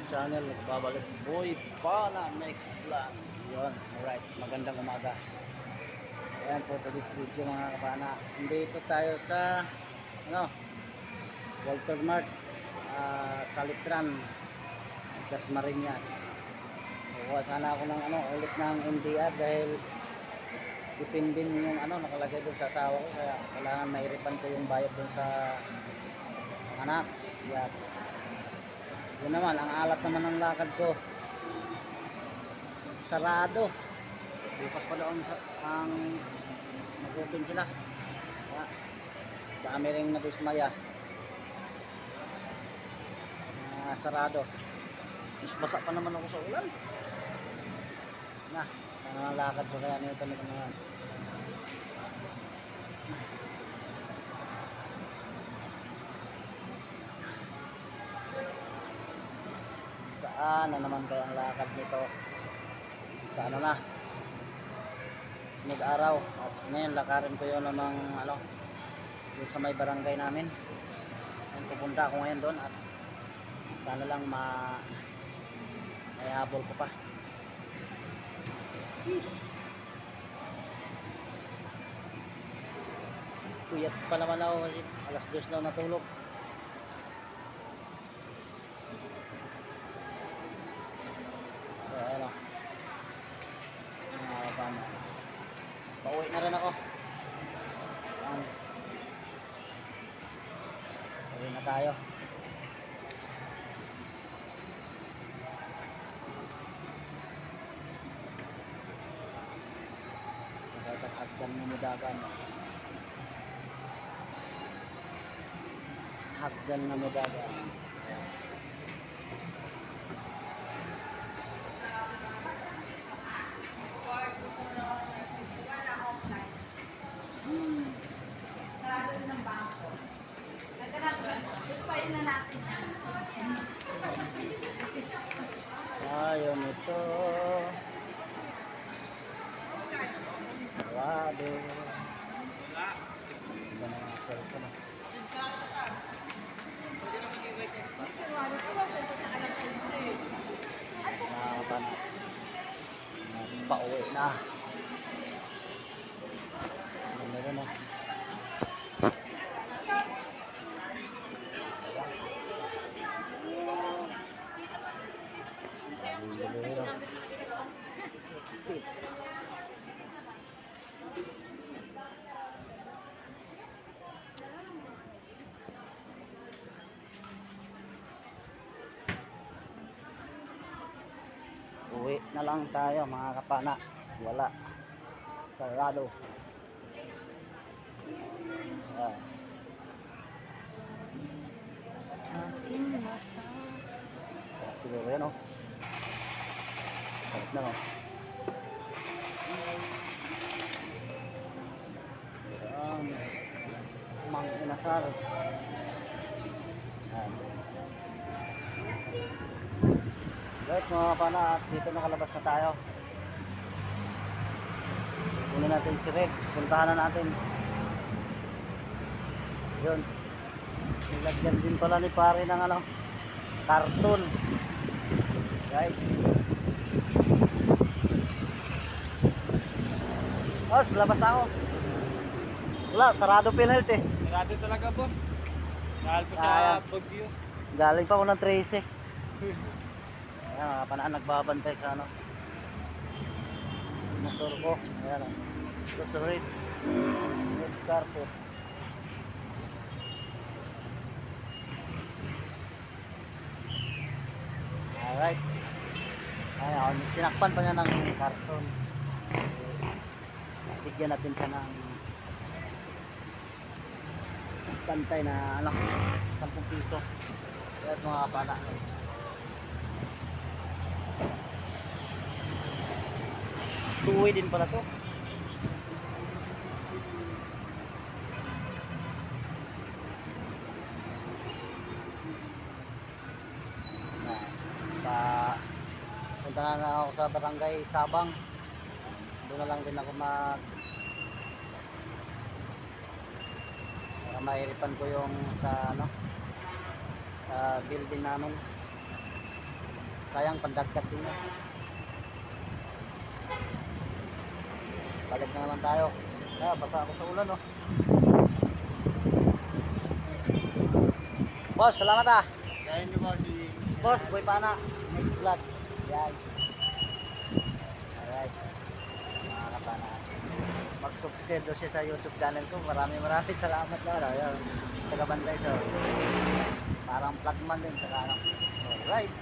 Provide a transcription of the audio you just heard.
channel. Nagbabalik Boy Pana next vlog. Yun, alright, magandang umaga. Ayan po, to this video mga kapana. Dito tayo sa Walter Mart, sa Litran, Dasmariñas. Kuha sana ako ng ulit ng MDR dahil dependin yung nakalagay doon sa asawa ko, kaya kailangan mairipan ko yung bayad doon sa anak. Yan. Yun naman, ang alat naman ng lakad ko. Sarado. Bukas pa daw ang mag-open sila. Dami rin nadismaya. Sarado. Mas basa pa naman ako sa ulan. Ang lakad ko kaya nito naman. Saan na naman kaya ang lakad nito? Sa na? Sunod araw. At ngayon lakarin ko yun ng yung sa may barangay namin. Pupunta ako ngayon doon at sana lang may habol ko pa. Kuyat pa naman ako kasi alas 2 lang natulog. Pauwi na rin ako. Pauwi na tayo. Sakay hagdan na mudagan. Hagdan na mudagan. Sarado ng bangko. Gustuin na natin yan. Ayun ito. Sarado. Iba na mga cellphone na. Pauwi na. Ano na. Uwi na lang tayo mga kapana. Wala. Sarado. Sarap siguro yan sarap na Mang inasar. Right mga kapana, at dito nakalabas na tayo. Kunin natin si Red. Puntahan na natin. Yun. Nilagyan din pala ni pare ng karton. Right. Labas na ako. Wala, sarado PhilHealth eh. Sarado talaga po. Dahil po sa Bagyo. Galing pa ako ng 13. Ayan, mga panaan nagbabantay sa motor ko. Ayan o. Ito sa red carpet. Alright. Ayan, tinakpan pa niya ng karton. Bigyan natin siya ng bantay na 10 piso. Ayan mga kapana. Tuwi din pala to. Punta na ako sa barangay Sabang. Doon na lang din ako para mairipan ko yung sa building namin. sayang pandagdag din yun. Balik na naman tayo. Basa ako sa ulan, oh. Boss, salamat ah. Kaya nyo ba si... Boss, boy pana. Next vlog. Yan. Alright. Mga kapana. Mag-subscribe daw siya sa YouTube channel ko. Maraming salamat na. Ayan. Taga-bantay siya. Parang flagman din. Alright.